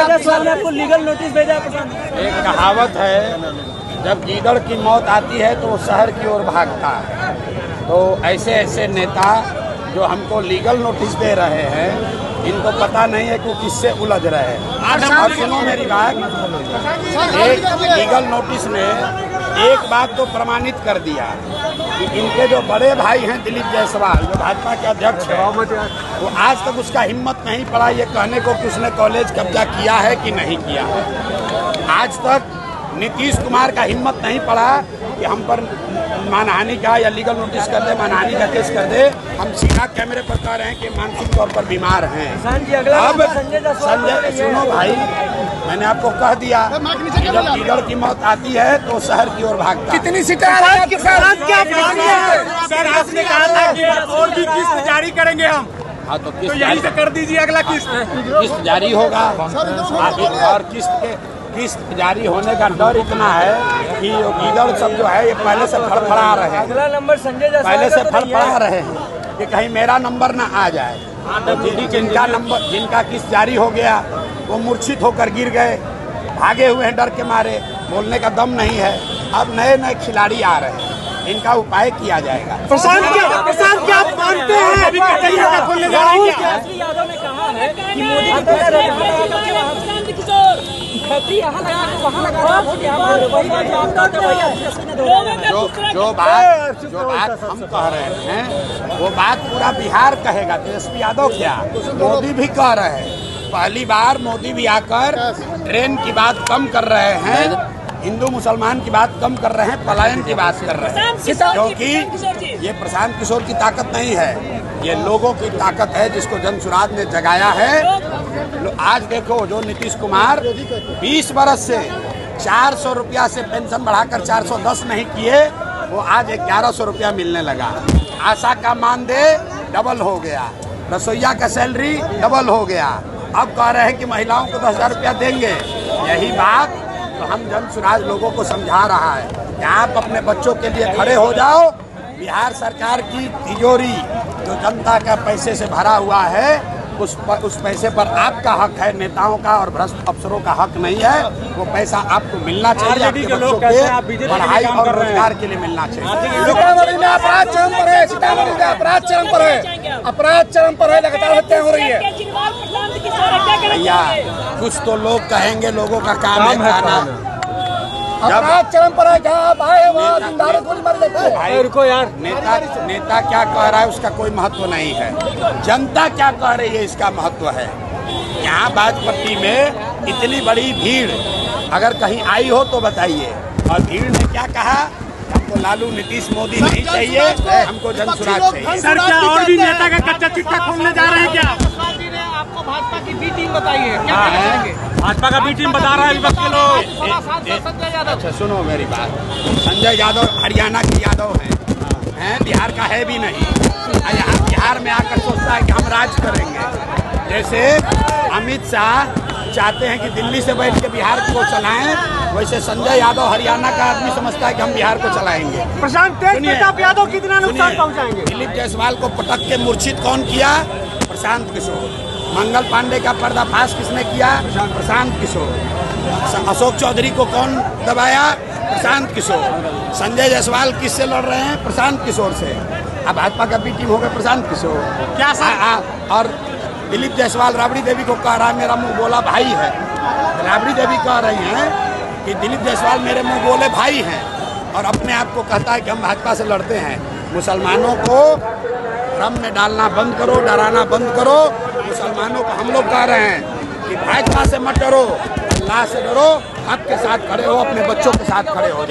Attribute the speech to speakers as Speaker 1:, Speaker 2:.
Speaker 1: जायसवाल ने आपको legal notice भेजा है प्रशांत?
Speaker 2: एक कहावत है, जब गीदड़ की मौत आती है तो वो शहर की ओर भागता है। तो ऐसे ऐसे नेता जो हमको लीगल नोटिस दे रहे हैं, इनको पता नहीं है कि किससे उलझ रहे हैं। और सुनो मेरी बात, एक लीगल नोटिस ने एक बात तो प्रमाणित कर दिया कि इनके जो बड़े भाई हैं दिलीप जायसवाल, जो भाजपा के अध्यक्ष हैं, वो आज तक उसका हिम्मत नहीं पड़ा ये कहने को कि उसने कॉलेज कब्जा किया है कि नहीं किया है। आज तक नीतीश कुमार का हिम्मत नहीं पड़ा कि हम पर मानहानि का या लीगल नोटिस कर दे, मानहानि का केस कर दे। हम सीधा कैमरे पर कह रहे हैं कि मानसिक तौर पर बीमार हैं। अब संजय, सुनो भाई, मैंने आपको कह दिया कि जब गीदड़ की मौत आती है तो शहर की ओर भागता है।
Speaker 3: कितनी सीटें सर, आपने कहा था कि और भी किस्त जारी करेंगे हम।
Speaker 2: हाँ, तो किस्त
Speaker 3: यहीं से कर दीजिए, अगला
Speaker 2: किस्त जारी होगा। और किस्त जारी होने का डर इतना है कि गीदड़ सब जो है ये पहले से फड़फड़ा रहे हैं।
Speaker 1: अगला नंबर संजय जायसवाल
Speaker 2: पहले से फड़फड़ा रहे हैं कि कहीं मेरा नंबर ना आ जाए। तो जिनका किस्त जारी हो गया वो मूर्छित होकर गिर गए, भागे हुए हैं डर के मारे, बोलने का दम नहीं है। अब नए नए खिलाड़ी आ रहे हैं, इनका उपाय किया जाएगा।
Speaker 3: प्रशांत क्या आप मानते हैं अभी
Speaker 1: राहुल यादव ने कहा है कि मोदी
Speaker 2: जो बात हम कह रहे हैं वो बात पूरा बिहार कहेगा। तेजस्वी यादव क्या, मोदी भी कह रहे हैं। पहली बार मोदी भी आकर ट्रेन की बात कम कर रहे हैं, हिंदू मुसलमान की बात कम कर रहे हैं, पलायन की बात कर रहे हैं। क्योंकि ये प्रशांत किशोर की ताकत नहीं है, ये लोगों की ताकत है जिसको जनसुराज ने जगाया है। आज देखो, जो नीतीश कुमार 20 बरस से 400 रुपया से पेंशन बढ़ाकर 410 नहीं किए, वो आज 1100 रुपया मिलने लगा। आशा का मानदेय डबल हो गया, रसोईया का सैलरी डबल हो गया। अब कह रहे हैं कि महिलाओं को 10,000 रुपया देंगे। यही बात तो हम जनसुराज लोगों को समझा रहा है कि आप अपने बच्चों के लिए खड़े हो जाओ। बिहार सरकार की तिजोरी जो जनता का पैसे से भरा हुआ है, उस पैसे पर आपका हक है, नेताओं का और भ्रष्ट अफसरों का हक नहीं है। वो पैसा आपको मिलना चाहिए, आपके बच्चों के पढ़ाई और रोजगार के लिए मिलना चाहिए।
Speaker 3: सीतामढ़ी में अपराध चरम पर है, सीतामढ़ी में अपराध चरम पर है, अपराध चरम पर है, लगातार हत्या हो रही है।
Speaker 2: भैया, कुछ तो लोग कहेंगे, लोगों का काम है कहना।
Speaker 3: अपराध चरम पर है, जहाँ आप आए वहाँ जिंदारों को मर देते
Speaker 2: भाई, रुको यार। नेता क्या कह रहा है उसका कोई महत्व नहीं है, जनता क्या कह रही है इसका महत्व है। यहाँ बाजपट्टी में इतनी बड़ी भीड़ अगर कहीं आई हो तो बताइए। और भीड़ ने क्या कहा, हमको लालू नीतीश मोदी नहीं चाहिए, हमको जनसुराज चाहिए।
Speaker 3: सर, क्या और भी नेता का कच्चा चिट्ठा खोलने जा रहे हैं क्या?
Speaker 1: आपको भाजपा की बी टीम बताइए,
Speaker 3: भाजपा का बी टीम बता रहा है विपक्ष के लोग।
Speaker 2: अच्छा सुनो मेरी बात, संजय यादव हरियाणा के यादव हैं, बिहार का है भी नहीं। यहाँ बिहार में आकर सोचता है कि हम राज करेंगे। जैसे अमित शाह चाहते हैं कि दिल्ली से बैठ के बिहार को चलाएं, वैसे संजय यादव हरियाणा का आदमी समझता है कि हम बिहार को चलाएंगे।
Speaker 3: प्रशांत यादव कितना नुकसान पहुंचाएंगे?
Speaker 2: दिलीप जायसवाल को पटक के मूर्छित कौन किया? प्रशांत किशोर। मंगल पांडे का पर्दाफाश किसने किया? प्रशांत किशोर। अशोक चौधरी को कौन दबाया? प्रशांत किशोर। संजय जायसवाल किससे लड़ रहे हैं? प्रशांत किशोर से। अब भाजपा का बी टीम हो गया प्रशांत किशोर।
Speaker 3: क्या सर?
Speaker 2: और दिलीप जायसवाल राबड़ी देवी को कह रहा है मेरा मुंह बोला भाई है। राबड़ी देवी कह रही हैं कि दिलीप जायसवाल मेरे मुंह बोले भाई हैं, और अपने आप को कहता है कि हम भाजपा से लड़ते हैं। मुसलमानों को भ्रम में डालना बंद करो, डराना बंद करो। मुसलमानों को हम लोग कह रहे हैं कि भाजपा से मत डरो, अल्लाह से डरो, हक के साथ खड़े हो, अपने बच्चों के साथ खड़े हो।